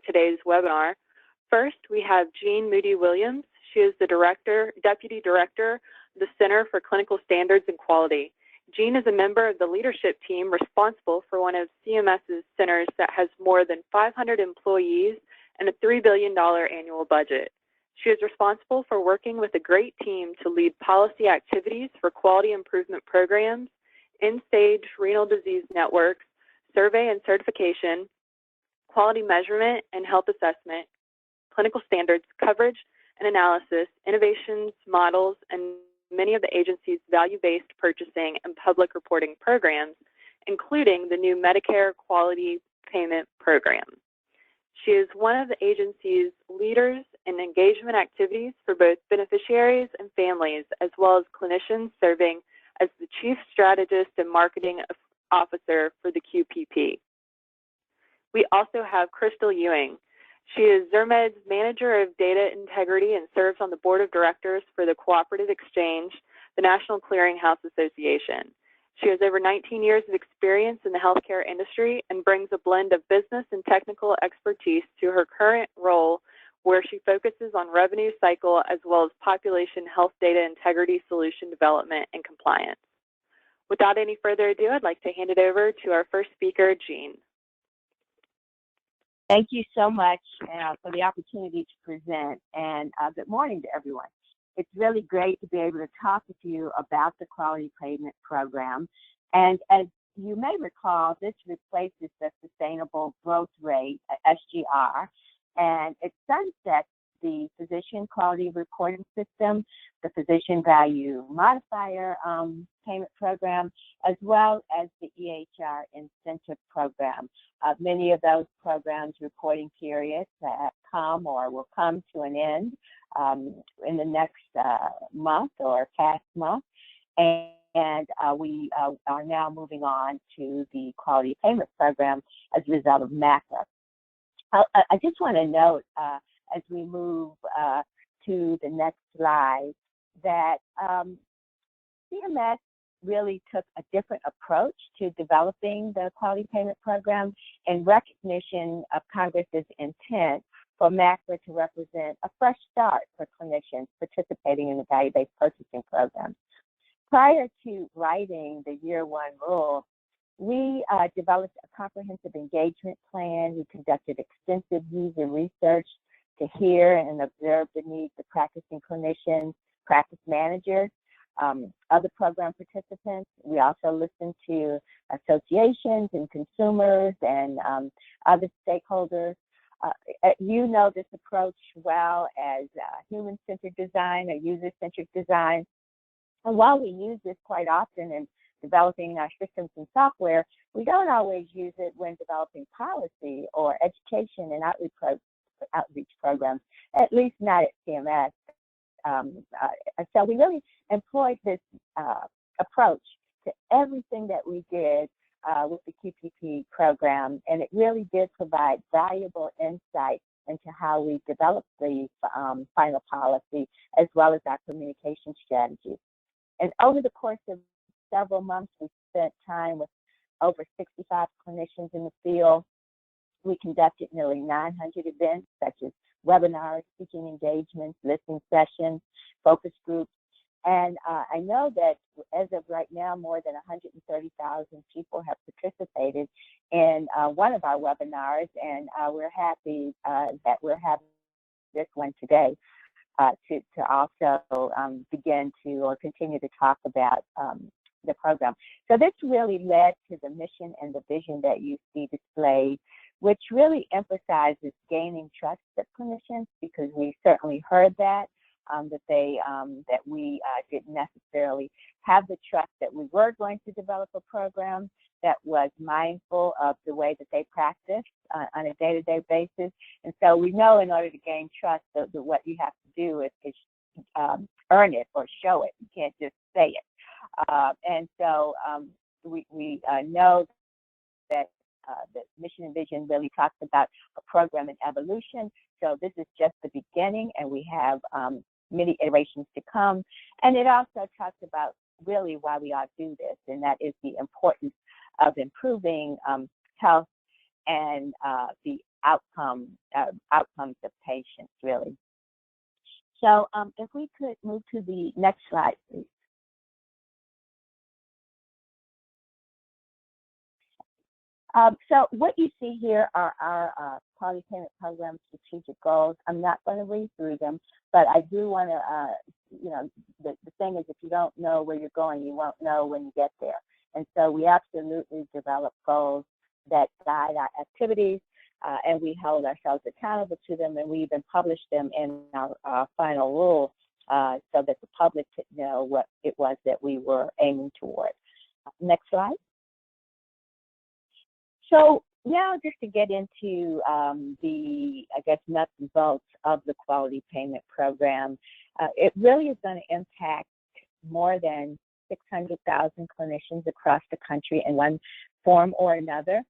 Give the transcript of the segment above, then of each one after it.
for today's webinar. First, we have Jean Moody-Williams. She is the Deputy Director of the Center for Clinical Standards and Quality. Jean is a member of the leadership team responsible for one of CMS's centers that has more than 500 employees and a $3 billion annual budget. She is responsible for working with a great team to lead policy activities for quality improvement programs, end-stage renal disease networks, survey and certification, quality measurement and health assessment, clinical standards, coverage and analysis, innovations, models, and many of the agency's value-based purchasing and public reporting programs, including the new Medicare Quality Payment Program. She is one of the agency's leaders in engagement activities for both beneficiaries and families, as well as clinicians, serving as the Chief Strategist and Marketing Officer for the QPP. We also have Crystal Ewing. She is Zirmed's Manager of Data Integrity and serves on the Board of Directors for the Cooperative Exchange, the National Clearinghouse Association. She has over 19 years of experience in the healthcare industry and brings a blend of business and technical expertise to her current role, where she focuses on revenue cycle as well as population health data integrity solution development and compliance. Without any further ado, I'd like to hand it over to our first speaker, Jean. Thank you so much for the opportunity to present, and good morning to everyone. It's really great to be able to talk with you about the Quality Payment Program. And as you may recall, this replaces the Sustainable Growth Rate, SGR, and it sunsets the Physician Quality Reporting System, the Physician Value Modifier Payment Program, as well as the EHR Incentive Program. Many of those programs' reporting periods come or will come to an end in the next month or past month, and we are now moving on to the Quality Payment Program as a result of MACRA. I just want to note as we move to the next slide that CMS really took a different approach to developing the Quality Payment Program in recognition of Congress's intent for MACRA to represent a fresh start for clinicians participating in the value-based purchasing program. Prior to writing the Year One rule, we developed a comprehensive engagement plan. We conducted extensive user research to hear and observe the needs of practicing clinicians, practice managers, other program participants. We also listened to associations and consumers and other stakeholders. You know this approach well as human-centered design or user-centric design. And while we use this quite often in developing our systems and software, we don't always use it when developing policy or education and outreach programs, at least not at CMS. So we really employed this approach to everything that we did with the QPP program, and it really did provide valuable insight into how we developed the final policy as well as our communication strategies. And over the course of several months, we spent time with over 65 clinicians in the field. We conducted nearly 900 events such as webinars, speaking engagements, listening sessions, focus groups. And I know that as of right now, more than 130,000 people have participated in one of our webinars, and we're happy that we're having this one today to also begin to or continue to talk about the program. So this really led to the mission and the vision that you see displayed, which really emphasizes gaining trust of clinicians, because we certainly heard that we didn't necessarily have the trust that we were going to develop a program that was mindful of the way that they practice on a day-to-day basis. And so we know in order to gain trust, what you have to do is earn it or show it. You can't just say it. And so we know that the mission and vision really talks about a program in evolution. So this is just the beginning, and we have many iterations to come. And it also talks about really why we ought to do this, and that is the importance of improving health and the outcomes of patients, really. So if we could move to the next slide, please. So what you see here are our quality payment program strategic goals. I'm not going to read through them, but I do want to, the thing is, if you don't know where you're going, you won't know when you get there. And so we absolutely develop goals that guide our activities, and we hold ourselves accountable to them, and we even publish them in our final rule so that the public could know what it was that we were aiming toward. Next slide. So now just to get into the, I guess, nuts and bolts of the quality payment program, it really is going to impact more than 600,000 clinicians across the country in one form or another.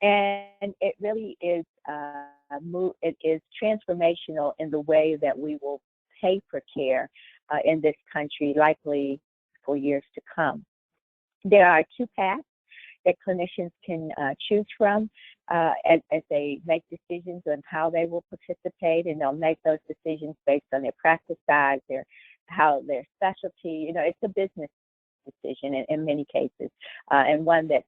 And it really is, it is transformational in the way that we will pay for care in this country, likely for years to come. There are two paths that clinicians can choose from as they make decisions on how they will participate, and they'll make those decisions based on their practice size, their specialty. It's a business decision in many cases, and one that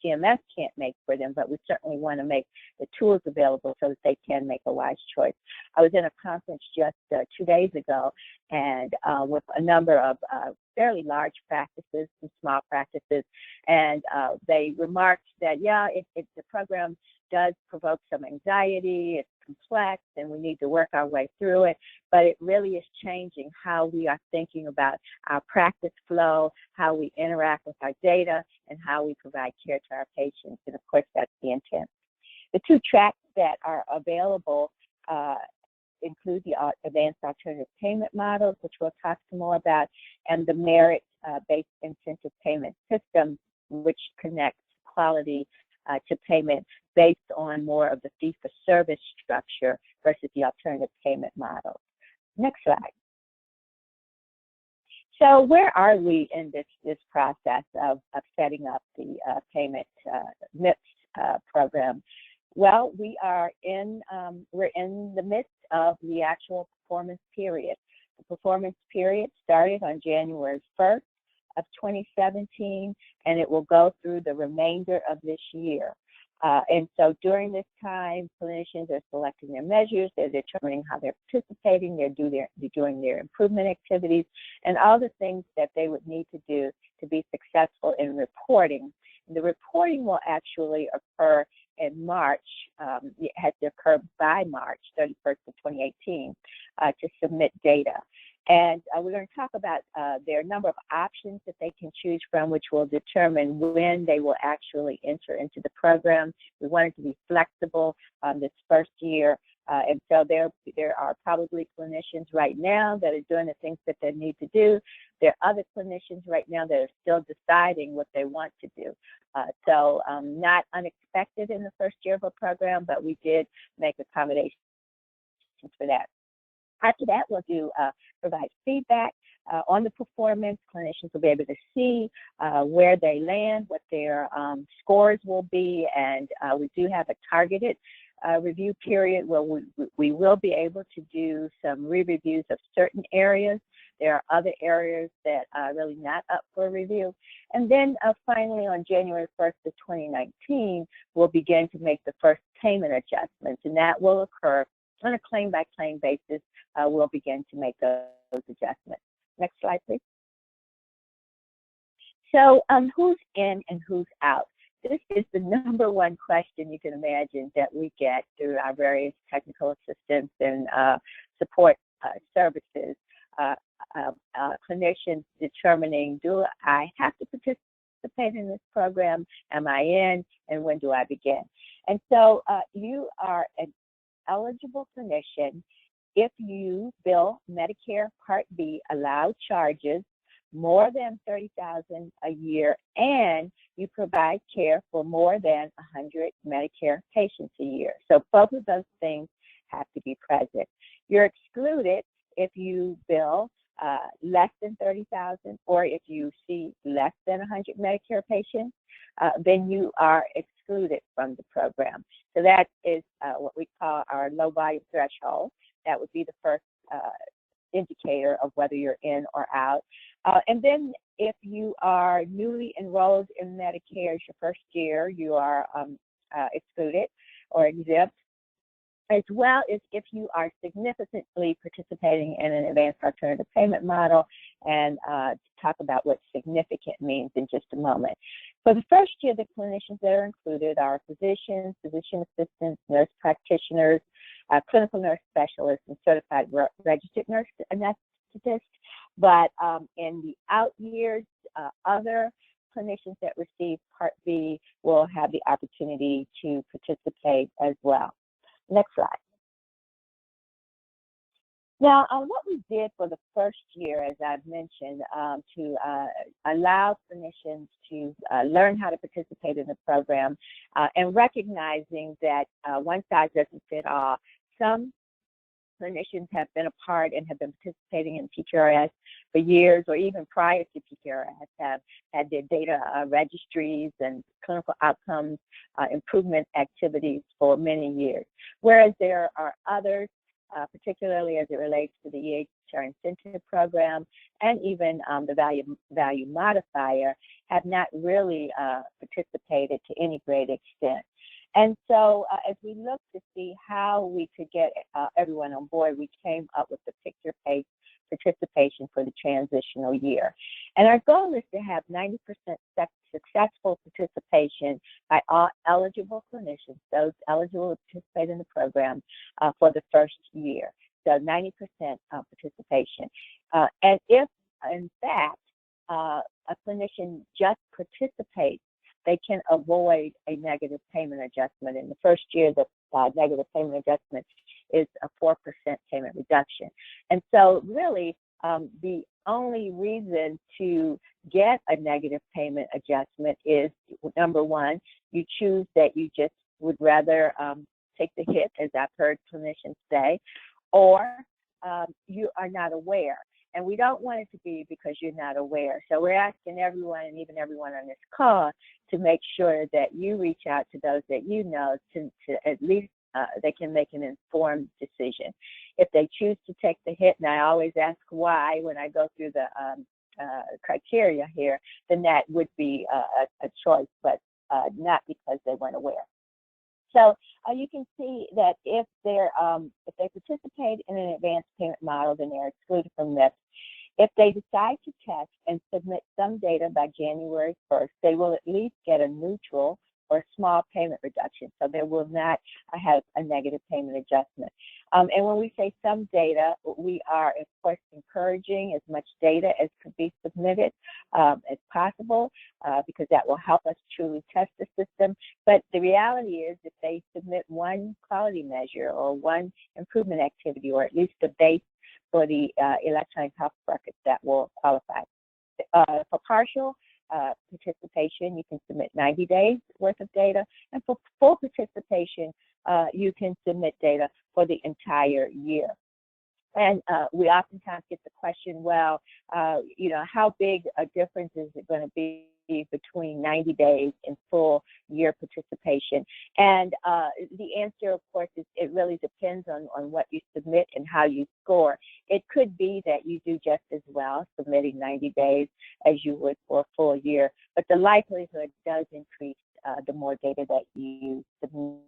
CMS can't make for them, but we certainly want to make the tools available so that they can make a wise choice. I was in a conference just 2 days ago, and with a number of fairly large practices and small practices, and they remarked that, the program does provoke some anxiety, it's complex, and we need to work our way through it, but it really is changing how we are thinking about our practice flow, how we interact with our data, and how we provide care to our patients, and of course that's the intent. The two tracks that are available include the advanced alternative payment models, which we'll talk some more about, and the merit-based incentive payment system, which connects quality to payment based on more of the fee-for-service structure versus the alternative payment model. Next slide. So where are we in this process of setting up the payment MIPS program? Well, we're in the midst of the actual performance period. The performance period started on January 1st of 2017, and it will go through the remainder of this year. And so during this time, clinicians are selecting their measures, they're determining how they're participating, they're doing their improvement activities, and all the things that they would need to do to be successful in reporting. And the reporting will actually occur in March. It has to occur by March 31st of 2018 to submit data. And we're going to talk about there are a number of options that they can choose from, which will determine when they will actually enter into the program. We want it to be flexible this first year. And so there are probably clinicians right now that are doing the things that they need to do. There are other clinicians right now that are still deciding what they want to do. So not unexpected in the first year of a program, but we did make accommodations for that. After that, we'll provide feedback on the performance. Clinicians will be able to see where they land, what their scores will be, and we do have a targeted review period where we will be able to do some re-reviews of certain areas. There are other areas that are really not up for review. And then finally, on January 1st of 2019, we'll begin to make the first payment adjustments, and that will occur on a claim-by-claim basis. We'll begin to make those adjustments. Next slide, please. So who's in and who's out? This is the number one question you can imagine that we get through our various technical assistance and support services. Clinicians determining, do I have to participate in this program? Am I in? And when do I begin? And so you are an eligible clinician if you bill Medicare Part B allowed charges more than $30,000 a year, and you provide care for more than 100 Medicare patients a year. So both of those things have to be present. You're excluded if you bill less than $30,000, or if you see less than 100 Medicare patients, then you are excluded from the program. So that is what we call our low volume threshold. That would be the first indicator of whether you're in or out. And then if you are newly enrolled in Medicare as your first year, you are excluded or exempt, as well as if you are significantly participating in an advanced alternative payment model, and talk about what significant means in just a moment. For the first year, the clinicians that are included are physicians, physician assistants, nurse practitioners, clinical nurse specialists, and certified registered nurse anesthetists. But in the out years, other clinicians that receive Part B will have the opportunity to participate as well. Next slide. Now, what we did for the first year, as I've mentioned, to allow clinicians to learn how to participate in the program, and recognizing that one size doesn't fit all. Some clinicians have been a part and have been participating in PQRS for years, or even prior to PQRS have had their data registries and clinical outcomes improvement activities for many years. Whereas there are others, particularly as it relates to the EHR incentive program and even the value modifier, have not really participated to any great extent. And so as we look to see how we could get everyone on board, we came up with the picture-based participation for the transitional year. And our goal is to have 90% successful participation by all eligible clinicians, those eligible to participate in the program for the first year. So 90% participation. And if, in fact, a clinician just participates, they can avoid a negative payment adjustment. In the first year, the negative payment adjustment is a 4% payment reduction. And so really, the only reason to get a negative payment adjustment is, number one, you choose that you just would rather take the hit, as I've heard clinicians say, or you are not aware. And we don't want it to be because you're not aware. So we're asking everyone, and even everyone on this call, to make sure that you reach out to those that you know to at least they can make an informed decision. If they choose to take the hit, and I always ask why when I go through the criteria here, then that would be a choice, but not because they weren't aware. So you can see that if they participate in an advanced payment model, then they're excluded from this. If they decide to test and submit some data by January 1st, they will at least get a neutral or small payment reduction. So they will not have a negative payment adjustment. And when we say some data, we are, of course, encouraging as much data as could be submitted as possible, because that will help us truly test the system. But the reality is, if they submit one quality measure or one improvement activity, or at least a base for the electronic health records, that will qualify. For partial participation, you can submit 90 days worth of data, and for full participation, you can submit data for the entire year. And we oftentimes get the question, well, you know, how big a difference is it going to be between 90 days and full year participation? And the answer, of course, is it really depends on what you submit and how you score. It could be that you do just as well submitting 90 days as you would for a full year, but the likelihood does increase the more data that you submit.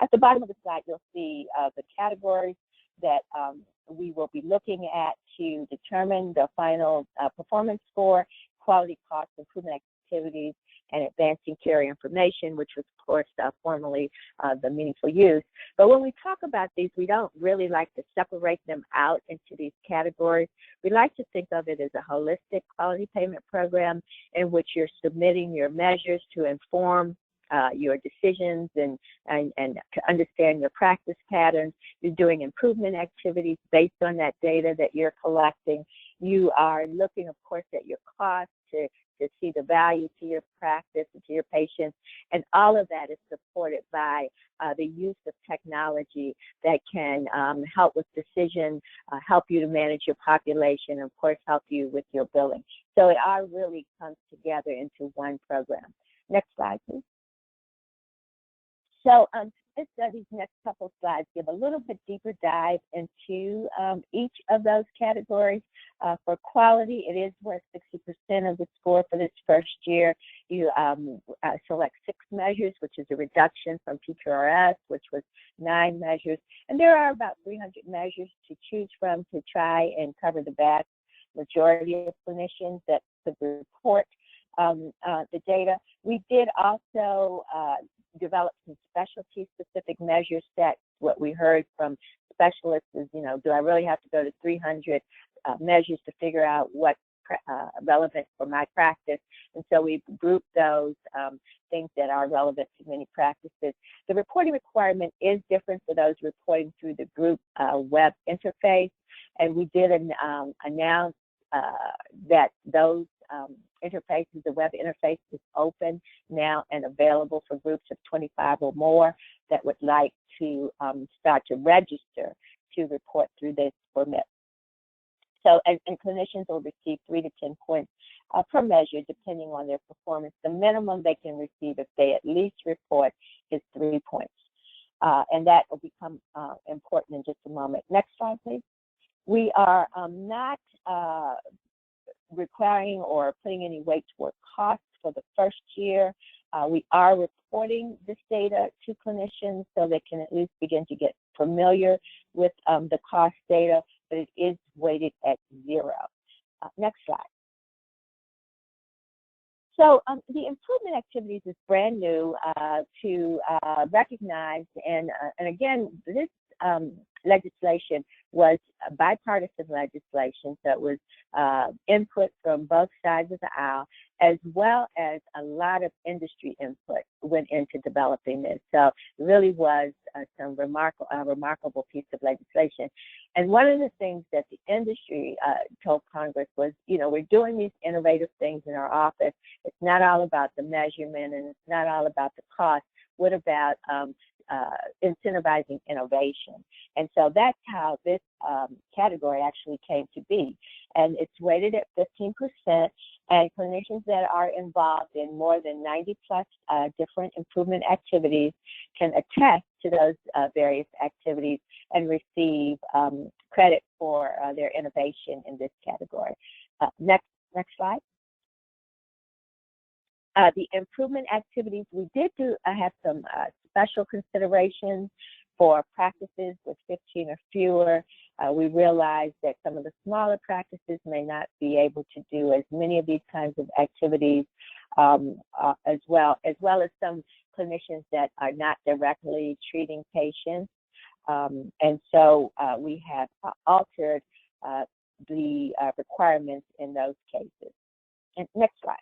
At the bottom of the slide, you'll see the categories that we will be looking at to determine the final performance score, quality, cost, improvement activities, and advancing care information, which was, of course, formerly the meaningful use. But when we talk about these, we don't really like to separate them out into these categories. We like to think of it as a holistic quality payment program in which you're submitting your measures to inform your decisions and to understand your practice patterns. You're doing improvement activities based on that data that you're collecting. You are looking, of course, at your costs to see the value to your practice and to your patients. And all of that is supported by the use of technology that can help with decisions, help you to manage your population, and of course, help you with your billing. So it all really comes together into one program. Next slide, please. So these next couple slides give a little bit deeper dive into each of those categories. For quality, it is worth 60% of the score for this first year. You select 6 measures, which is a reduction from PQRS, which was 9 measures. And there are about 300 measures to choose from to try and cover the vast majority of clinicians that could report the data. We did also develop some specialty-specific measures that what we heard from specialists is, you know, do I really have to go to 300 measures to figure out what's relevant for my practice? And so we grouped those things that are relevant to many practices. The reporting requirement is different for those reporting through the group web interface, and we did announce that those interfaces, the web interface is open now and available for groups of 25 or more that would like to start to register to report through this permit. So, and clinicians will receive 3 to 10 points per measure, depending on their performance. The minimum they can receive if they at least report is 3 points. And that will become important in just a moment. Next slide, please. We are not requiring or putting any weight toward costs for the first year. We are reporting this data to clinicians so they can at least begin to get familiar with the cost data, but it is weighted at 0. Next slide. So the improvement activities is brand new to recognize, and again, this legislation was bipartisan legislation, so it was input from both sides of the aisle, as well as a lot of industry input went into developing this. So it really was some remarkable piece of legislation. And one of the things that the industry told Congress was, you know, we're doing these innovative things in our office. It's not all about the measurement and it's not all about the cost. What about incentivizing innovation? And so that's how this category actually came to be. And it's weighted at 15%, and clinicians that are involved in more than 90 plus different improvement activities can attest to those various activities and receive credit for their innovation in this category. Next slide. The improvement activities, we did have some special considerations for practices with 15 or fewer. We realized that some of the smaller practices may not be able to do as many of these kinds of activities, as well as some clinicians that are not directly treating patients. And so we have altered the requirements in those cases. And next slide.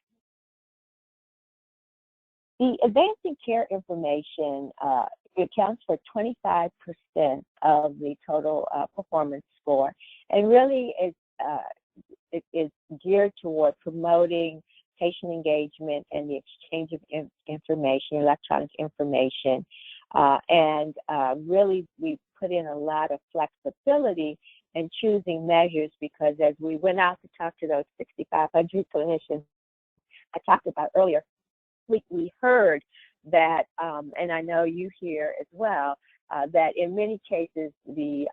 The advancing care information accounts for 25% of the total performance score, and really it is geared toward promoting patient engagement and the exchange of information, electronic information, and really we put in a lot of flexibility in choosing measures, because as we went out to talk to those 6,500 clinicians I talked about earlier, we heard that, and I know you hear as well, that in many cases the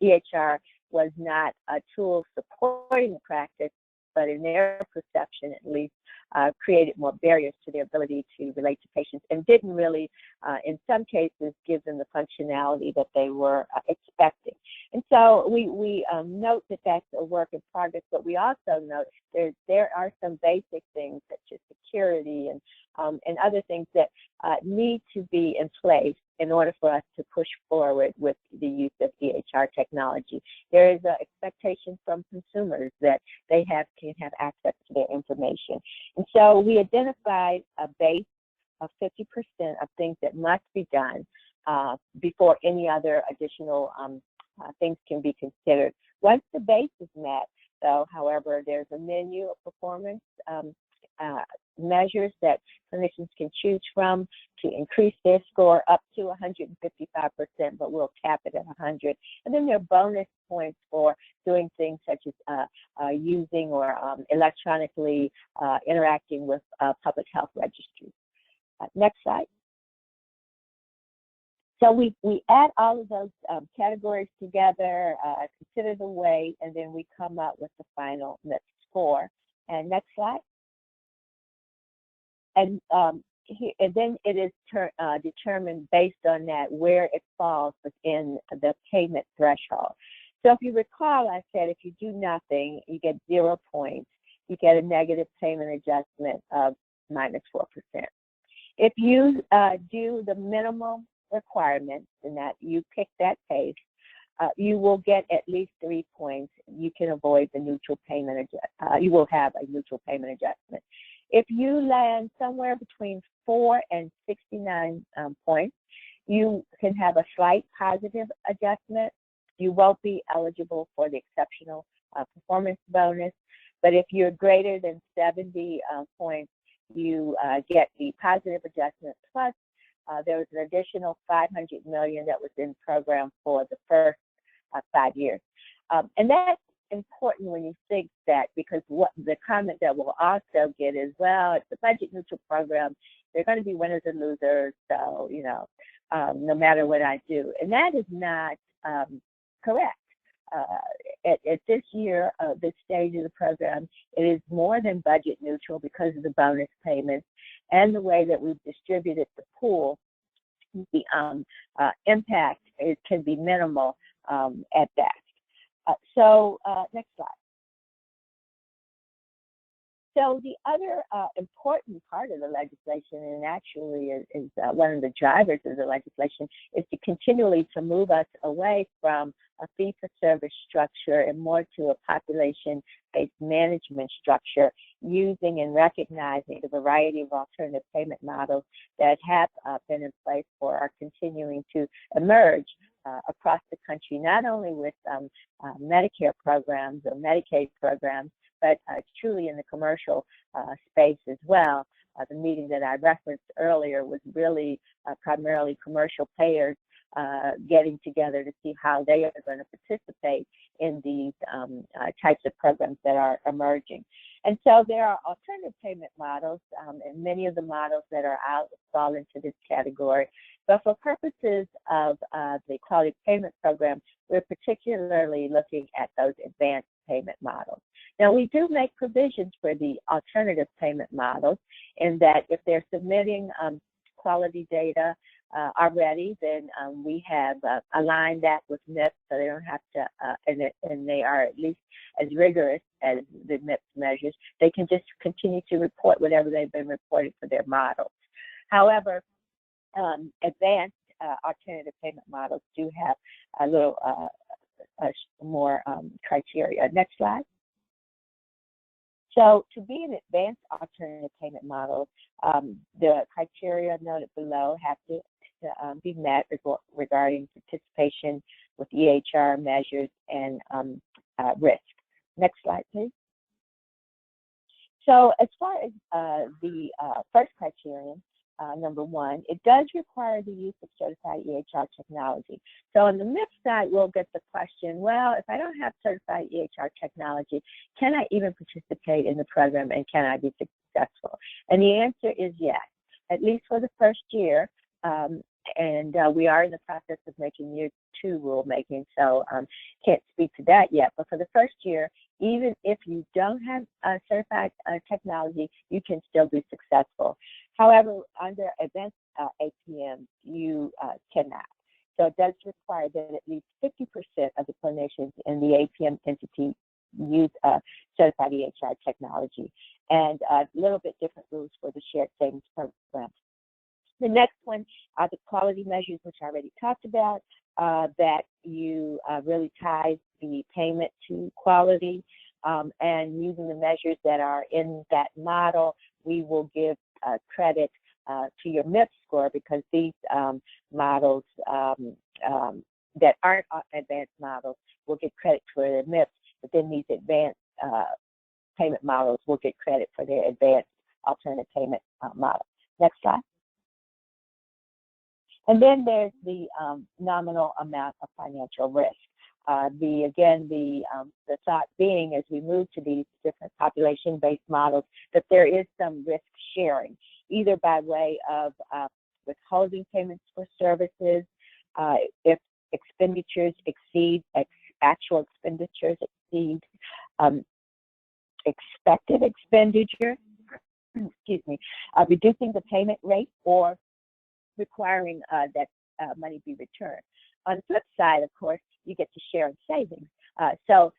EHR was not a tool supporting the practice, but in their perception at least, created more barriers to their ability to relate to patients, and didn't really, in some cases, give them the functionality that they were expecting. And so we note that that's a work in progress, but we also note there are some basic things such as security and other things that need to be in place in order for us to push forward with the use of EHR technology. There is an expectation from consumers that they can have access to their information. And so we identified a base of 50% of things that must be done before any other additional things can be considered. Once the base is met, though, however, there's a menu of performance measures that clinicians can choose from to increase their score up to 155%, but we'll cap it at 100. And then there are bonus points for doing things such as using or electronically interacting with public health registries. Next slide. So we add all of those categories together, consider the weight, and then we come up with the final MIPS score. And next slide. And then it is determined based on that where it falls within the payment threshold. So if you recall, I said if you do nothing, you get 0 points. You get a negative payment adjustment of -4%. If you do the minimum requirements and that you pick that pace, you will get at least 3 points. You can avoid the neutral payment you will have a neutral payment adjustment. If you land somewhere between 4 and 69 points, you can have a slight positive adjustment. You won't be eligible for the exceptional performance bonus. But if you're greater than 70 points, you get the positive adjustment plus there was an additional $500 million that was in program for the first 5 years. And that's important when you think that, because what the comment that we'll also get is, well, it's a budget neutral program. They're going to be winners and losers. So, you know, no matter what I do. And that is not correct. At this year, this stage of the program, it is more than budget neutral because of the bonus payments and the way that we've distributed the pool. The impact can be minimal at that. Next slide. So the other important part of the legislation, and actually is one of the drivers of the legislation, is to continually to move us away from a fee-for-service structure and more to a population-based management structure, using and recognizing the variety of alternative payment models that have been in place or are continuing to emerge across the country, not only with Medicare programs or Medicaid programs, but truly in the commercial space as well. The meeting that I referenced earlier was really primarily commercial payers getting together to see how they are going to participate in these types of programs that are emerging. And so there are alternative payment models, and many of the models that are out fall into this category. But for purposes of the quality payment program, we're particularly looking at those advanced payment models. Now, we do make provisions for the alternative payment models in that if they're submitting quality data already, then we have aligned that with MIPS, so they don't have to, and they are at least as rigorous as the MIPS measures. They can just continue to report whatever they've been reporting for their models. However, advanced alternative payment models do have a little more criteria. Next slide. So to be an advanced alternative payment model, the criteria noted below have to be met regarding participation with EHR measures and risk. Next slide, please. So as far as the first criterion, number one, it does require the use of certified EHR technology. So on the MIPS side, we'll get the question, well, if I don't have certified EHR technology, can I even participate in the program and can I be successful? And the answer is yes, at least for the first year. And we are in the process of making year 2 rulemaking, so can't speak to that yet. But for the first year, even if you don't have certified technology, you can still be successful. However, under advanced APM, you cannot. So it does require that at least 50% of the clinicians in the APM entity use certified EHR technology, and a little bit different rules for the shared savings program. The next one are the quality measures, which I already talked about, that you really tie the payment to quality, and using the measures that are in that model, we will give credit to your MIPS score, because these models that aren't advanced models will get credit for their MIPS, but then these advanced payment models will get credit for their advanced alternative payment model. Next slide. And then there's the nominal amount of financial risk. The thought being, as we move to these different population-based models, that there is some risk sharing, either by way of withholding payments for services, if expenditures exceed, actual expenditures exceed expected expenditure, excuse me, reducing the payment rate or requiring that money be returned. On the flip side, of course, you get to share in savings. The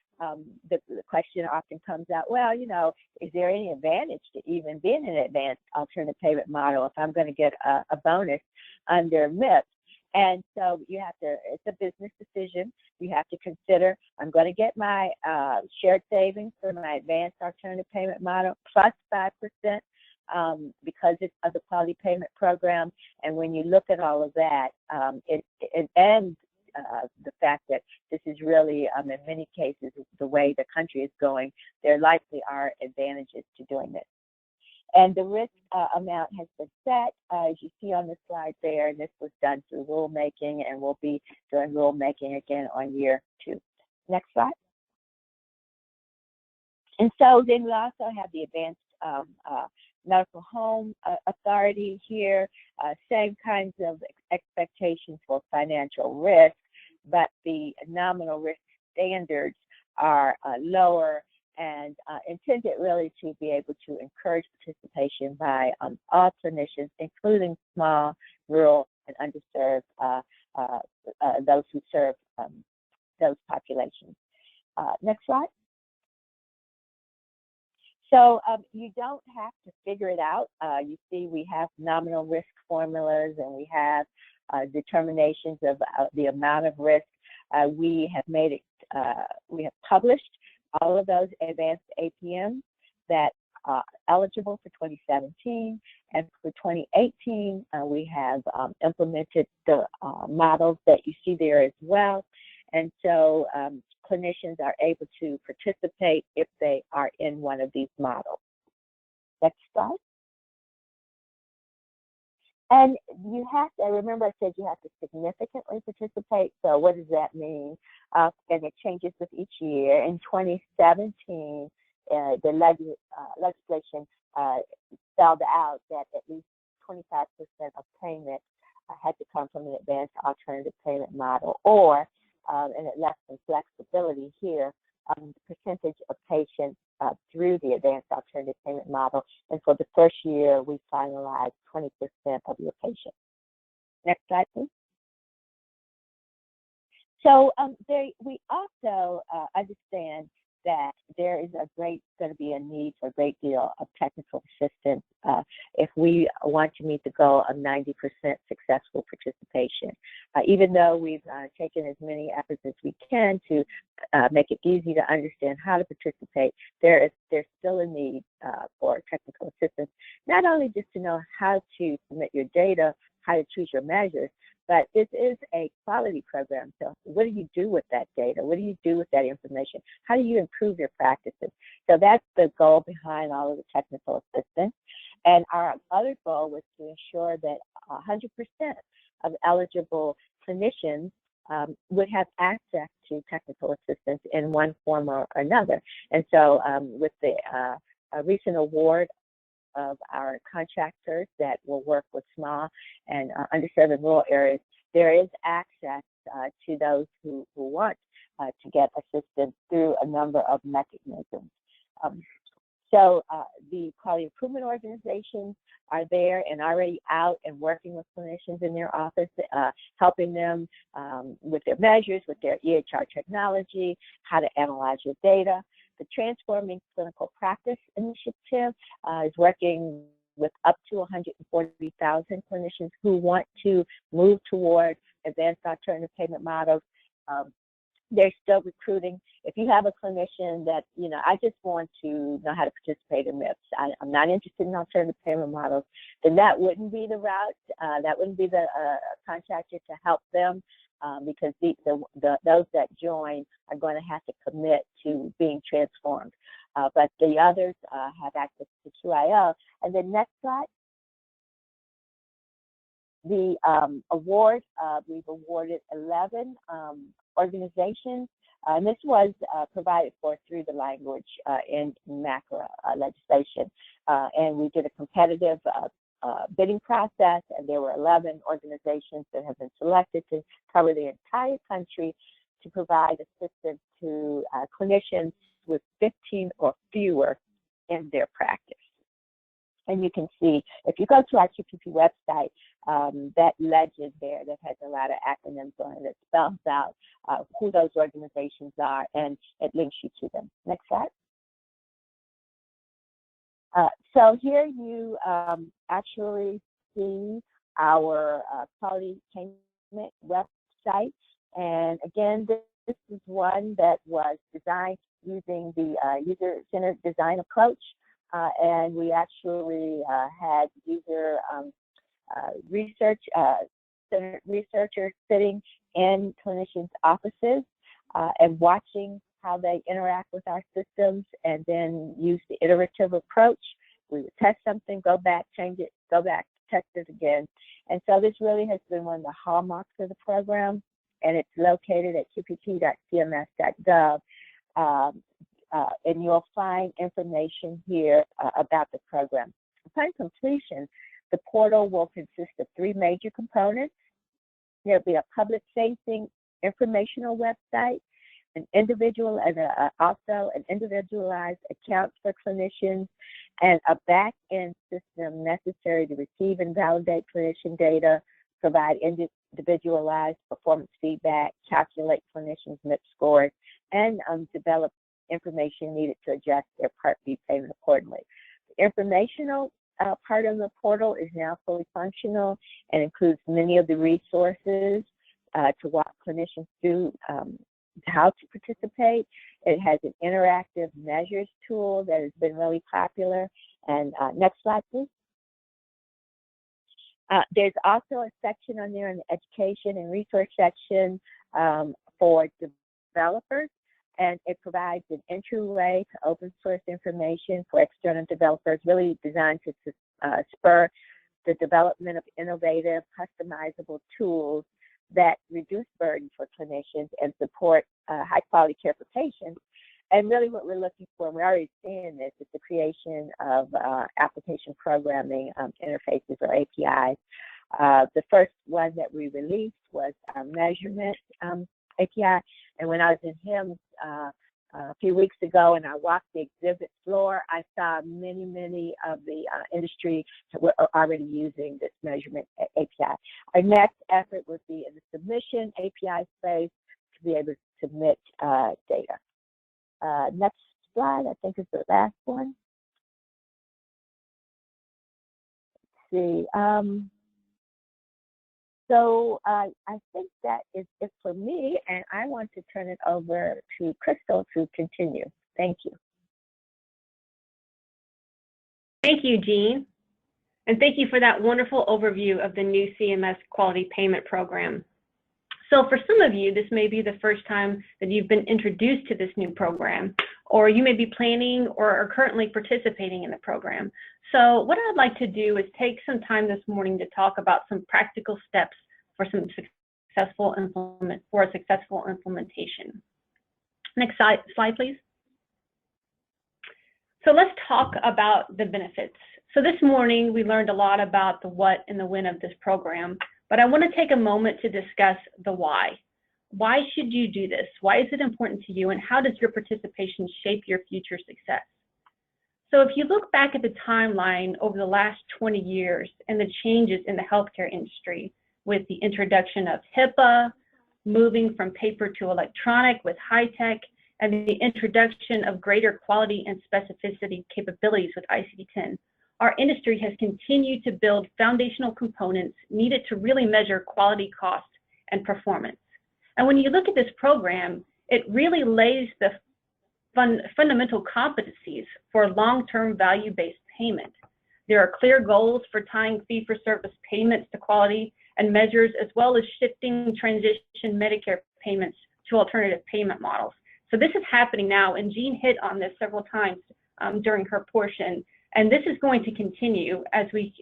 question often comes out, well, you know, is there any advantage to even being an advanced alternative payment model if I'm going to get a bonus under MIPS? And so you have to, it's a business decision. You have to consider, I'm going to get my shared savings for my advanced alternative payment model plus 5% because it's of the quality payment program. And when you look at all of that, the fact that this is really, in many cases, the way the country is going, there likely are advantages to doing this. And the risk amount has been set, as you see on the slide there, and this was done through rulemaking, and we'll be doing rulemaking again on year 2. Next slide. And so then we also have the Advanced Medical Home Authority here, same kinds of expectations for financial risk, but the nominal risk standards are lower and intended really to be able to encourage participation by all clinicians, including small, rural, and underserved, those who serve those populations. Next slide. So you don't have to figure it out. You see we have nominal risk formulas and we have determinations of the amount of risk. We have made it, we have published all of those advanced APMs that are eligible for 2017, and for 2018 we have implemented the models that you see there as well. And so clinicians are able to participate if they are in one of these models. Next slide. And you have to, remember I said you have to significantly participate. So what does that mean? And it changes with each year. In 2017, the legislation spelled out that at least 25% of payment had to come from an advanced alternative payment model, or, and it left some flexibility here, the percentage of patients through the advanced alternative payment model. And for the first year, we finalized 20% of your patients. Next slide, please. So we also understand that there is going to be a need for a great deal of technical assistance if we want to meet the goal of 90% successful participation. Even though we've taken as many efforts as we can to make it easy to understand how to participate, there's still a need for technical assistance, not only just to know how to submit your data, how to choose your measures, but this is a quality program. So what do you do with that data? What do you do with that information? How do you improve your practices? So that's the goal behind all of the technical assistance. And our other goal was to ensure that 100% of eligible clinicians would have access to technical assistance in one form or another. And so with the recent award of our contractors that will work with small and underserved and rural areas, there is access to those who want to get assistance through a number of mechanisms. So the quality improvement organizations are there and already out and working with clinicians in their office, helping them with their measures, with their EHR technology, how to analyze your data. The Transforming Clinical Practice Initiative is working with up to 140,000 clinicians who want to move toward advanced alternative payment models. They're still recruiting. If you have a clinician that, you know, I just want to know how to participate in MIPS, I'm not interested in alternative payment models, then that wouldn't be the route. That wouldn't be the contractor to help them. Because those that join are going to have to commit to being transformed. But the others have access to QIO. And then next slide. The award, we've awarded 11 organizations. And this was provided for through the language in MACRA legislation. And we did a competitive bidding process, and there were 11 organizations that have been selected to cover the entire country to provide assistance to clinicians with 15 or fewer in their practice. And you can see, if you go to our QPP website, that legend there that has a lot of acronyms on it, it spells out who those organizations are, and it links you to them. Next slide. So here you actually see our quality attainment website. And again, this is one that was designed using the user-centered design approach. And we actually had user researchers sitting in clinicians' offices and watching how they interact with our systems, and then use the iterative approach. We would test something, go back, change it, go back, test it again. And so this really has been one of the hallmarks of the program, and it's located at qpp.cms.gov. And you'll find information here about the program. Upon completion, the portal will consist of 3 major components. There'll be a public-facing informational website, an individual and also an individualized account for clinicians, and a back-end system necessary to receive and validate clinician data, provide individualized performance feedback, calculate clinicians' MIP scores, and develop information needed to adjust their Part B payment accordingly. The informational part of the portal is now fully functional and includes many of the resources to walk clinicians through how to participate. It has an interactive measures tool that has been really popular. And next slide, please. There's also a section on there in the education and research section for developers, and it provides an entryway to open source information for external developers, really designed to spur the development of innovative, customizable tools that reduce burden for clinicians and support high quality care for patients. And really what we're looking for, and we're already seeing this, is the creation of application programming interfaces, or APIs. The first one that we released was our measurement API. And when I was in HIMSS a few weeks ago and I walked the exhibit floor, I saw many of the industry were already using this measurement API. Our next effort would be in the submission API space to be able to submit data. Next slide, I think, is the last one. Let's see. So I think that is it for me, and I want to turn it over to Crystal to continue. Thank you. Thank you, Jean. And thank you for that wonderful overview of the new CMS Quality Payment Program. So for some of you, this may be the first time that you've been introduced to this new program, or you may be planning or are currently participating in the program. So what I'd like to do is take some time this morning to talk about some practical steps for a successful implementation. Next slide, please. So let's talk about the benefits. So this morning we learned a lot about the what and the when of this program, but I want to take a moment to discuss the why. Why should you do this? Why is it important to you, and how does your participation shape your future success? So if you look back at the timeline over the last 20 years and the changes in the healthcare industry with the introduction of HIPAA, moving from paper to electronic with high tech, and the introduction of greater quality and specificity capabilities with ICD-10, our industry has continued to build foundational components needed to really measure quality, cost, and performance. And when you look at this program, it really lays the fundamental competencies for long-term value-based payment. There are clear goals for tying fee-for-service payments to quality and measures, as well as shifting transition Medicare payments to alternative payment models. So this is happening now, and Jean hit on this several times during her portion, and this is going to continue as we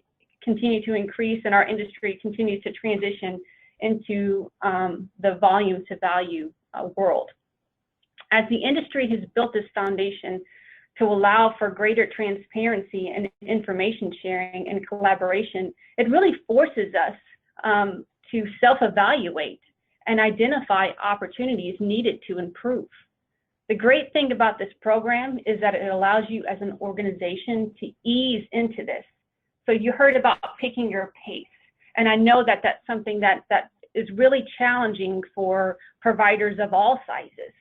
continue to increase and our industry continues to transition into the volume to value world. As the industry has built this foundation to allow for greater transparency and information sharing and collaboration, it really forces us to self-evaluate and identify opportunities needed to improve. The great thing about this program is that it allows you as an organization to ease into this. So you heard about picking your pace, and I know that that's something that is really challenging for providers of all sizes.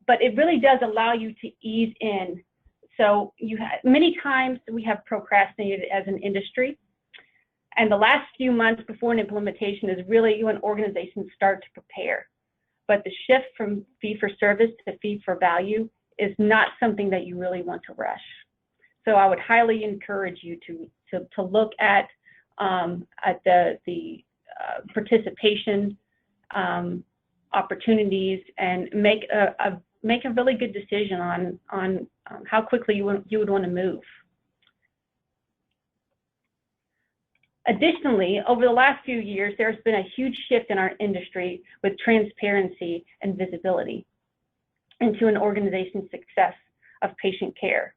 But it really does allow you to ease in. So many times we have procrastinated as an industry, and the last few months before an implementation is really when organizations start to prepare. But the shift from fee-for-service to fee-for-value is not something that you really want to rush. So I would highly encourage you to look at the participation opportunities and make a really good decision on how quickly you would want to move. Additionally, over the last few years, there's been a huge shift in our industry with transparency and visibility into an organization's success of patient care.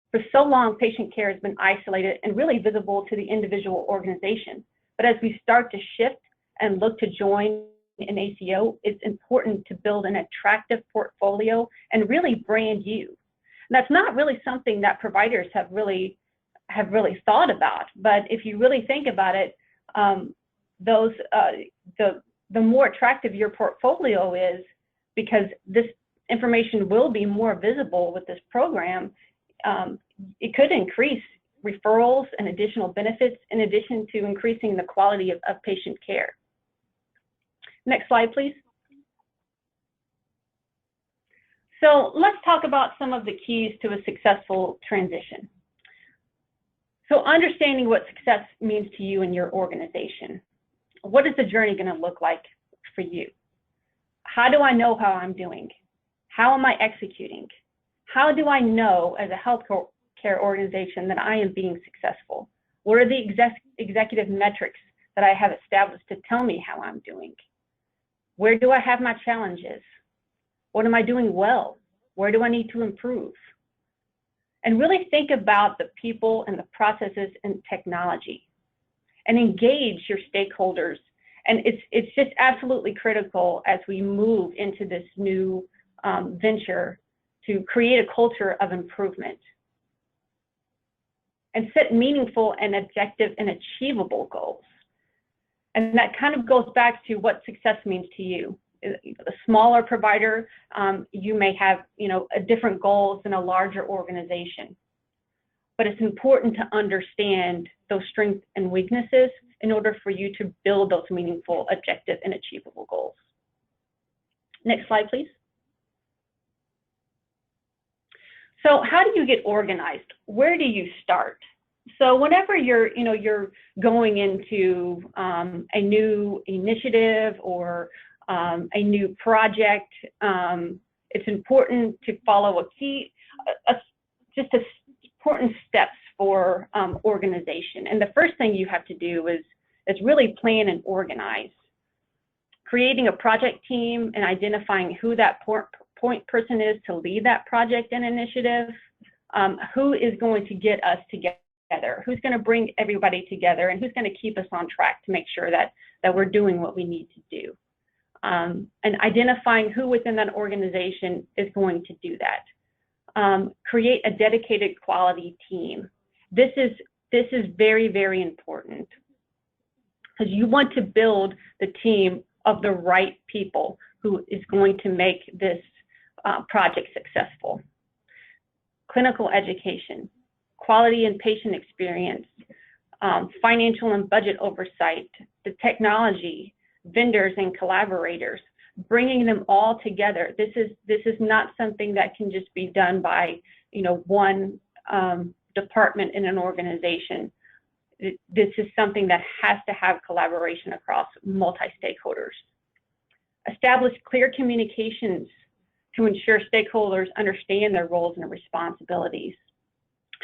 For so long, patient care has been isolated and really visible to the individual organization. But as we start to shift and look to join an ACO, it's important to build an attractive portfolio and really brand you. And that's not really something that providers have really thought about. But if you really think about it, the more attractive your portfolio is, because this information will be more visible with this program, it could increase referrals and additional benefits in addition to increasing the quality of patient care. Next slide, please. So let's talk about some of the keys to a successful transition. So understanding what success means to you and your organization. What is the journey going to look like for you? How do I know how I'm doing? How am I executing? How do I know as a healthcare organization that I am being successful? What are the executive metrics that I have established to tell me how I'm doing? Where do I have my challenges? What am I doing well? Where do I need to improve? And really think about the people and the processes and technology, and engage your stakeholders. And it's just absolutely critical as we move into this new venture to create a culture of improvement and set meaningful and objective and achievable goals. And that kind of goes back to what success means to you. A smaller provider, you may have, different goals than a larger organization. But it's important to understand those strengths and weaknesses in order for you to build those meaningful, objective, and achievable goals. Next slide, please. So how do you get organized? Where do you start? So whenever you're going into a new initiative or a new project, it's important to follow important steps for organization. And the first thing you have to do is really plan and organize. Creating a project team and identifying who that point person is to lead that project and initiative, who is going to get us together, who's going to bring everybody together, and who's going to keep us on track to make sure that we're doing what we need to do. And identifying who within that organization is going to do that. Create a dedicated quality team. This is very, very important, because you want to build the team of the right people who is going to make this project successful. Clinical education, quality and patient experience, financial and budget oversight, the technology, vendors and collaborators, bringing them all together. This is not something that can just be done by one department in an organization. This is something that has to have collaboration across multi-stakeholders. Establish clear communications to ensure stakeholders understand their roles and responsibilities.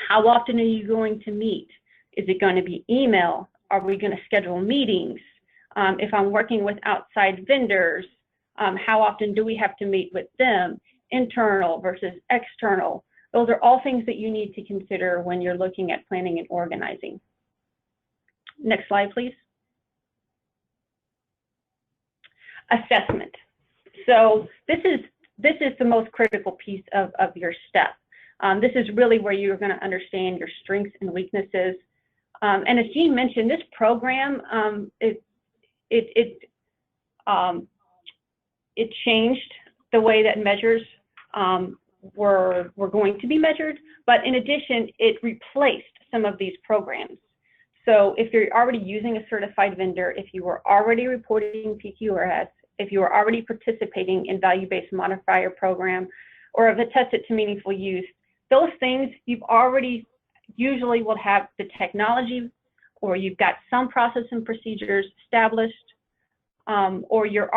How often are you going to meet? Is it going to be email? Are we going to schedule meetings? If I'm working with outside vendors, how often do we have to meet with them? Internal versus external. Those are all things that you need to consider when you're looking at planning and organizing. Next slide, please. Assessment. So this is the most critical piece of your step. This is really where you're going to understand your strengths and weaknesses. And as Jean mentioned, this program, it changed the way that measures were going to be measured, but in addition, it replaced some of these programs. So if you're already using a certified vendor, if you were already reporting PQRS, if you were already participating in value-based modifier program, or have attested to meaningful use, those things you've already usually will have the technology, or you've got some process and procedures established, or you're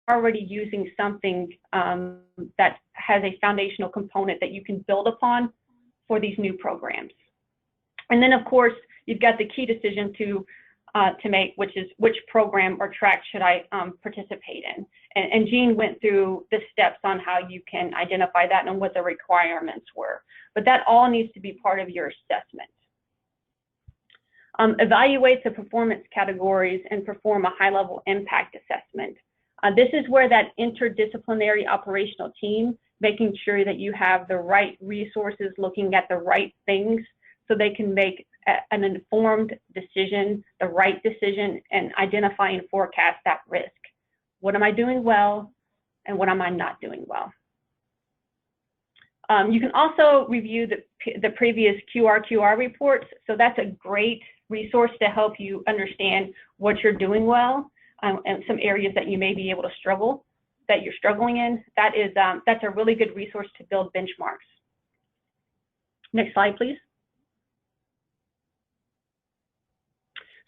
already using something that has a foundational component that you can build upon for these new programs. And then, of course, you've got the key decision to make, which is which program or track should I participate in. And Jean went through the steps on how you can identify that and what the requirements were. But that all needs to be part of your assessment. Evaluate the performance categories and perform a high-level impact assessment. This is where that interdisciplinary operational team, making sure that you have the right resources, looking at the right things so they can make an informed decision, the right decision, and identify and forecast that risk. What am I doing well, and what am I not doing well? You can also review the previous QRQR reports. So that's a great resource to help you understand what you're doing well and some areas that you may be able to struggle, that you're struggling in. That's a really good resource to build benchmarks. Next slide, please.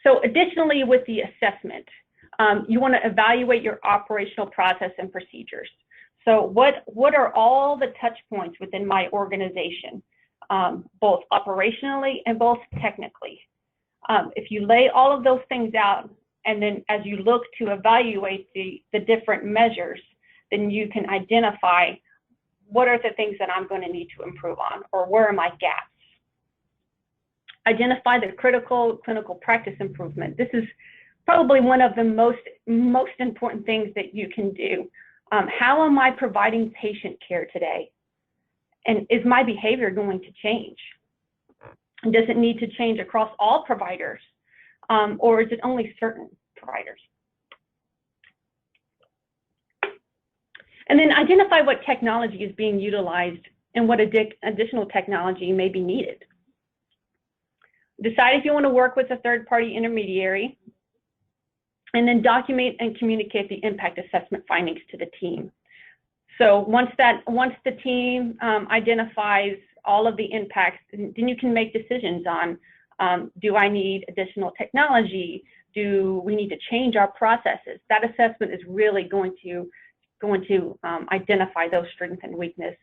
So additionally, with the assessment, you want to evaluate your operational process and procedures. So what are all the touch points within my organization, both operationally and both technically? If you lay all of those things out, and then as you look to evaluate the different measures, then you can identify what are the things that I'm going to need to improve on, or where are my gaps. Identify the critical clinical practice improvement. This is probably one of the most important things that you can do. How am I providing patient care today? And is my behavior going to change? Does it need to change across all providers? Or is it only certain providers? And then identify what technology is being utilized and what additional technology may be needed. Decide if you want to work with a third-party intermediary, and then document and communicate the impact assessment findings to the team. So once the team identifies all of the impacts, then you can make decisions on do I need additional technology? Do we need to change our processes? That assessment is really going to identify those strengths and weakness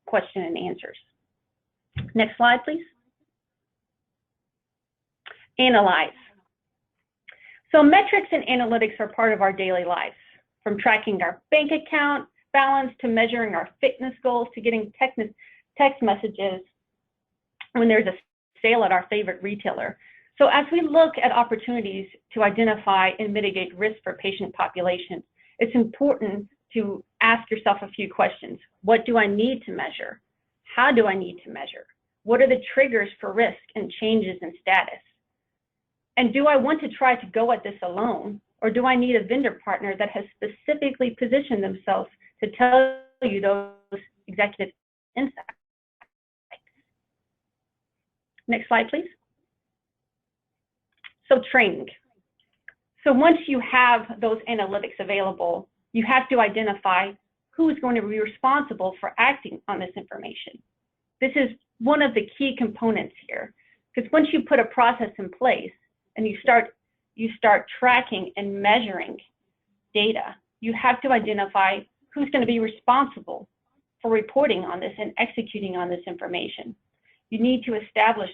question and answers. Next slide, please. Analyze. So metrics and analytics are part of our daily lives, from tracking our bank account balance to measuring our fitness goals to getting text messages when there's a sale at our favorite retailer. So as we look at opportunities to identify and mitigate risk for patient populations, it's important to ask yourself a few questions. What do I need to measure? How do I need to measure? What are the triggers for risk and changes in status? And do I want to try to go at this alone, or do I need a vendor partner that has specifically positioned themselves to tell you those executive insights? Next slide, please. So training. So once you have those analytics available, you have to identify who is going to be responsible for acting on this information. This is one of the key components here, because once you put a process in place, and you start tracking and measuring data, you have to identify who's going to be responsible for reporting on this and executing on this information. You need to establish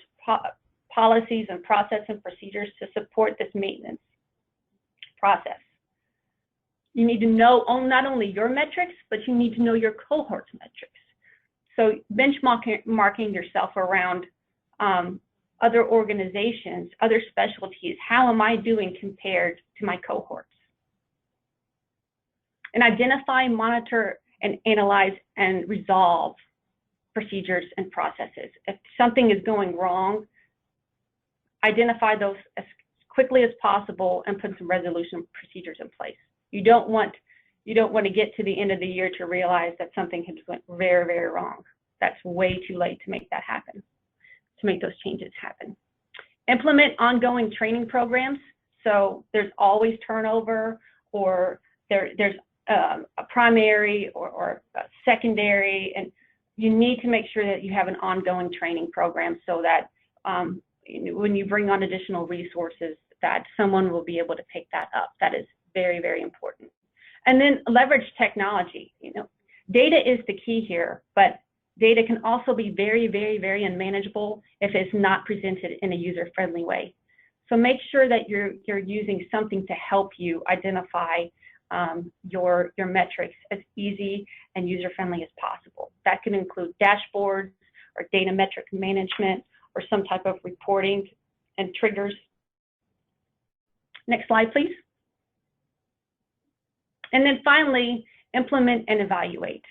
policies and process and procedures to support this maintenance process. You need to know not only your metrics, but you need to know your cohort's metrics. So benchmarking yourself around other organizations, other specialties. How am I doing compared to my cohorts? And identify, monitor, and analyze and resolve procedures and processes. If something is going wrong, identify those as quickly as possible and put some resolution procedures in place. You don't want to get to the end of the year to realize that something has went very, very wrong. That's way too late to make that happen, to make those changes happen. Implement ongoing training programs. So there's always turnover, or there's a primary or a secondary, and you need to make sure that you have an ongoing training program so that when you bring on additional resources, that someone will be able to pick that up. That is very, very important. And then leverage technology. Data is the key here, but data can also be very, very, very unmanageable if it's not presented in a user-friendly way. So make sure that you're using something to help you identify your metrics as easy and user-friendly as possible. That can include dashboards or data metric management or some type of reporting and triggers. Next slide, please. And then finally, implement and evaluate.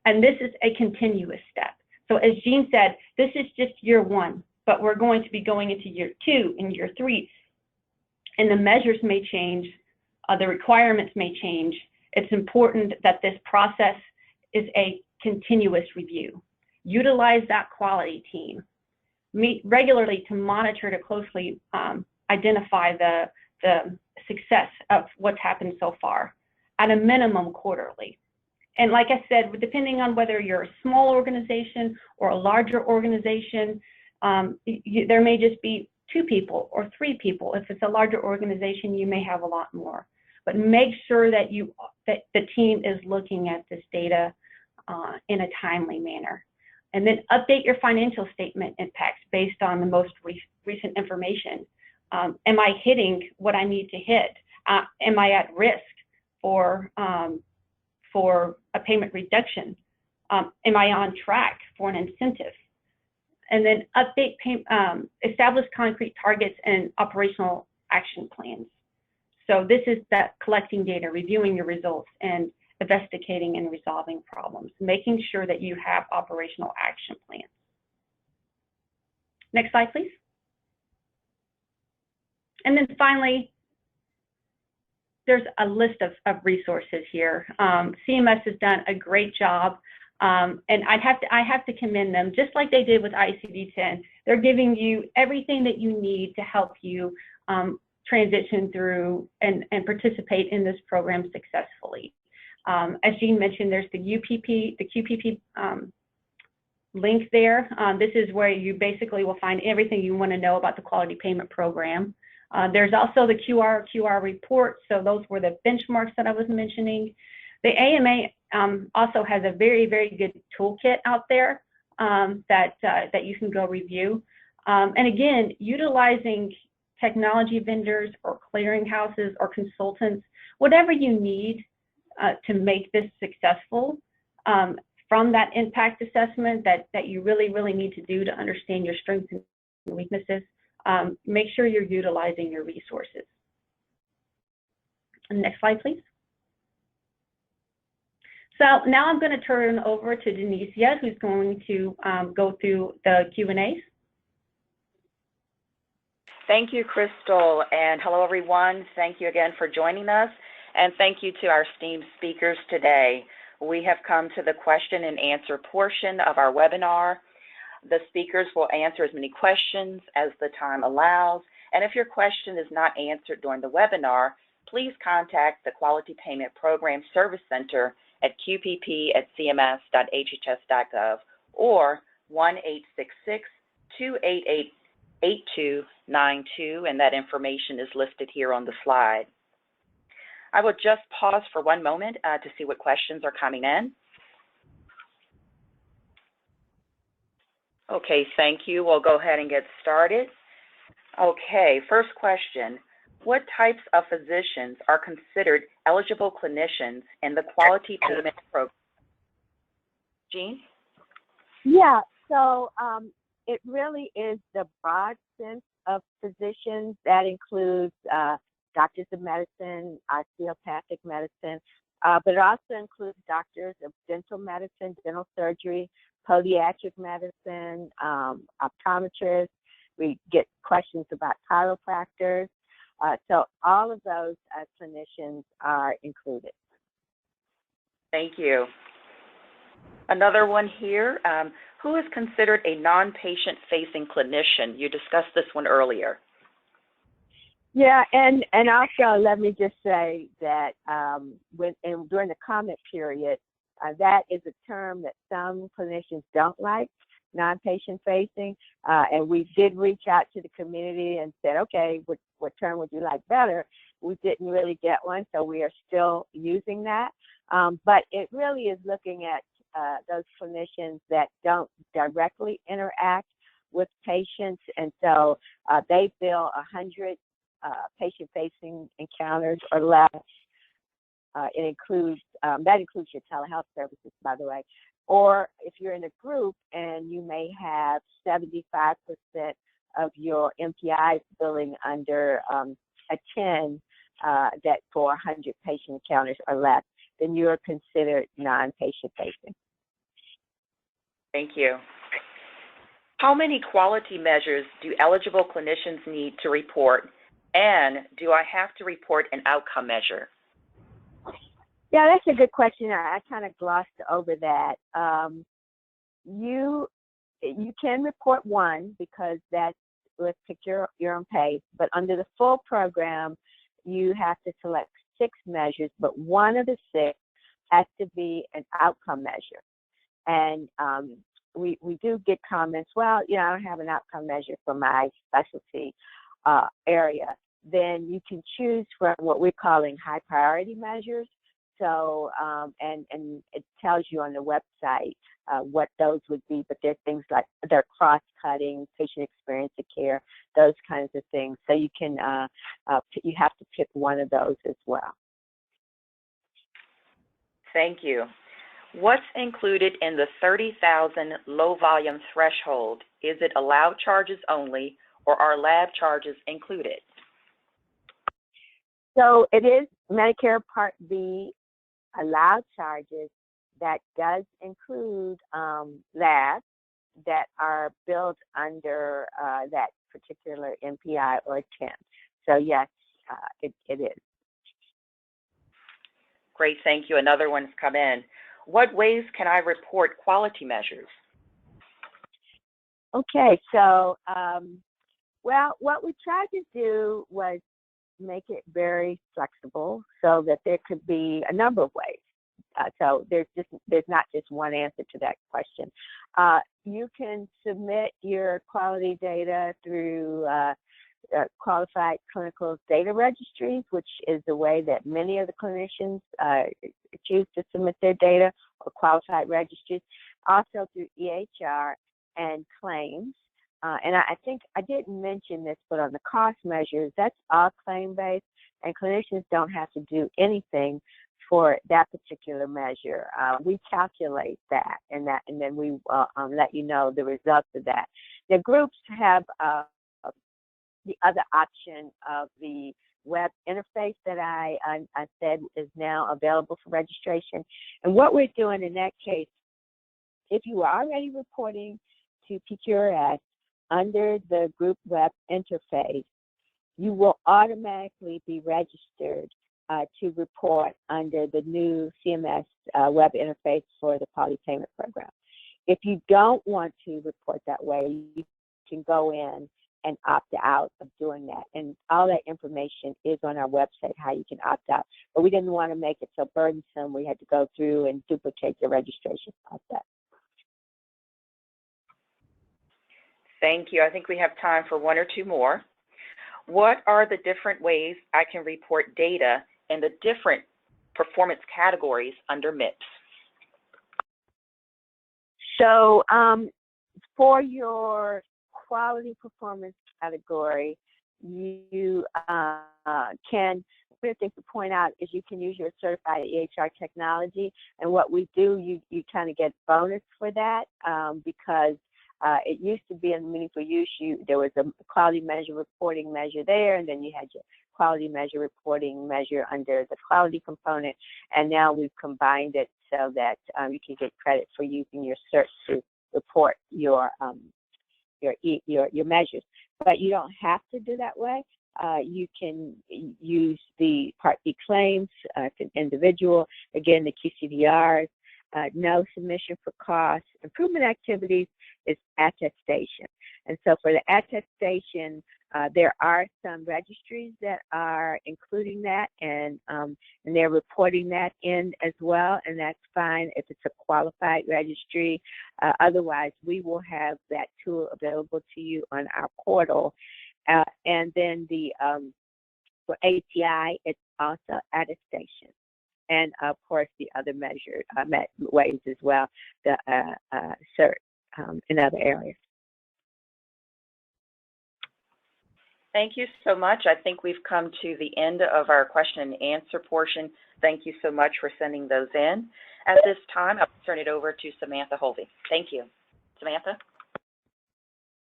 And this is a continuous step. So as Jean said, this is just year one, but we're going to be going into year 2 and year 3. And the measures may change, the requirements may change. It's important that this process is a continuous review. Utilize that quality team. Meet regularly to monitor, to closely identify the success of what's happened so far, at a minimum quarterly. And like I said, depending on whether you're a small organization or a larger organization, there may just be 2 people or 3 people. If it's a larger organization, you may have a lot more. But make sure that the team is looking at this data in a timely manner. And then update your financial statement impacts based on the most recent information. Am I hitting what I need to hit? Am I at risk for a payment reduction? Am I on track for an incentive? And then establish concrete targets and operational action plans. So this is that collecting data, reviewing your results, and investigating and resolving problems, making sure that you have operational action plans. Next slide, please. And then finally, there's a list of resources here. CMS has done a great job, and I have to commend them, just like they did with ICD-10. They're giving you everything that you need to help you transition through and participate in this program successfully. As Jean mentioned, there's the QPP link there. This is where you basically will find everything you want to know about the Quality Payment Program. There's also the QR report. So those were the benchmarks that I was mentioning. The AMA also has a very, very good toolkit out there that you can go review. And again, utilizing technology vendors or clearinghouses or consultants, whatever you need to make this successful, from that impact assessment that you really, really need to do to understand your strengths and weaknesses. Make sure you're utilizing your resources. Next slide, please. So now I'm going to turn over to Denicia, who's going to go through the Q&As. Thank you, Crystal, and hello, everyone. Thank you again for joining us, and thank you to our esteemed speakers today. We have come to the question and answer portion of our webinar. The speakers will answer as many questions as the time allows, and if your question is not answered during the webinar, please contact the Quality Payment Program Service Center at qpp@cms.hhs.gov or 1-866-288-8292, and that information is listed here on the slide. I will just pause for one moment to see what questions are coming in. Okay, thank you. We'll go ahead and get started. Okay, first question. What types of physicians are considered eligible clinicians in the Quality Payment Program? Jean? Yeah, so it really is the broad sense of physicians that includes doctors of medicine, osteopathic medicine, but it also includes doctors of dental medicine, dental surgery, podiatric medicine, optometrists. We get questions about chiropractors. So all of those clinicians are included. Thank you. Another one here, who is considered a non-patient facing clinician? You discussed this one earlier. Yeah, and also let me just say that during the comment period, that is a term that some clinicians don't like, non-patient facing, and we did reach out to the community and said, okay, what term would you like better? We didn't really get one, so we are still using that. But it really is looking at those clinicians that don't directly interact with patients, and so they bill 100 patient-facing encounters or less. It includes that includes your telehealth services, by the way. Or if you're in a group and you may have 75% of your MPIs billing under a 10 that for 100 patient encounters or less, then you're considered non-patient facing. Thank you. How many quality measures do eligible clinicians need to report, and do I have to report an outcome measure? Yeah, that's a good question. I kind of glossed over that. You can report one because that's with pick your own pace, but under the full program, you have to select 6 measures, but one of the 6 has to be an outcome measure. And we do get comments, well, I don't have an outcome measure for my specialty area. Then you can choose from what we're calling high priority measures. So, and it tells you on the website what those would be, but there are things like they're cross-cutting, patient experience of care, those kinds of things. So you can, you have to pick one of those as well. Thank you. What's included in the 30,000 low volume threshold? Is it allowed charges only, or are lab charges included? So it is Medicare Part B allowed charges that does include labs that are billed under that particular MPI or 10. So yes, it is. Great, thank you. Another one's come in. What ways can I report quality measures? Okay, so well, what we tried to do was make it very flexible so that there could be a number of ways. So there's not just one answer to that question. You can submit your quality data through qualified clinical data registries, which is the way that many of the clinicians choose to submit their data, or qualified registries. Also through EHR and claims. And I think I didn't mention this, but on the cost measures, that's all claim-based, and clinicians don't have to do anything for that particular measure. We calculate that, and then we let you know the results of that. The groups have the other option of the web interface that I said is now available for registration. And what we're doing in that case, if you are already reporting to PQRS under the group web interface, you will automatically be registered to report under the new CMS web interface for the Poly Payment Program. If you don't want to report that way, you can go in and opt out of doing that. And all that information is on our website, how you can opt out. But we didn't want to make it so burdensome. We had to go through and duplicate the registration process. Thank you. I think we have time for one or two more. What are the different ways I can report data in the different performance categories under MIPS? So for your quality performance category, you can weird thing to point out is you can use your certified EHR technology, and what we do, you kind of get bonus for that because it used to be in meaningful use. There was a quality measure reporting measure there, and then you had your quality measure reporting measure under the quality component, and now we've combined it so that you can get credit for using your cert to report your measures. But you don't have to do that way. You can use the Part B claims if an individual, again, the QCDRs, no submission for costs. Improvement activities is attestation. And so for the attestation, there are some registries that are including that, and they're reporting that in as well, and that's fine if it's a qualified registry. Otherwise, we will have that tool available to you on our portal. And then for ATI, it's also attestation. And of course, the other measures, ways as well, the cert in other areas. Thank you so much. I think we've come to the end of our question and answer portion. Thank you so much for sending those in. At this time, I'll turn it over to Samantha Holvey. Thank you. Samantha?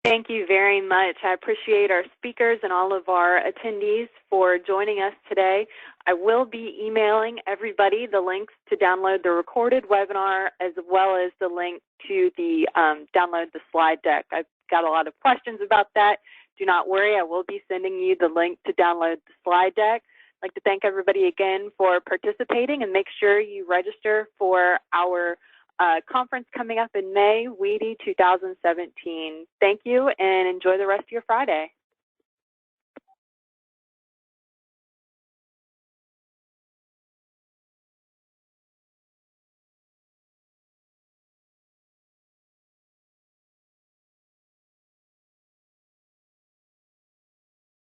Thank you very much. I appreciate our speakers and all of our attendees for joining us today. I will be emailing everybody the links to download the recorded webinar as well as the link to the download the slide deck. I've got a lot of questions about that. Do not worry, I will be sending you the link to download the slide deck. I'd like to thank everybody again for participating, and make sure you register for our conference coming up in May, WEDI 2017. Thank you, and enjoy the rest of your Friday.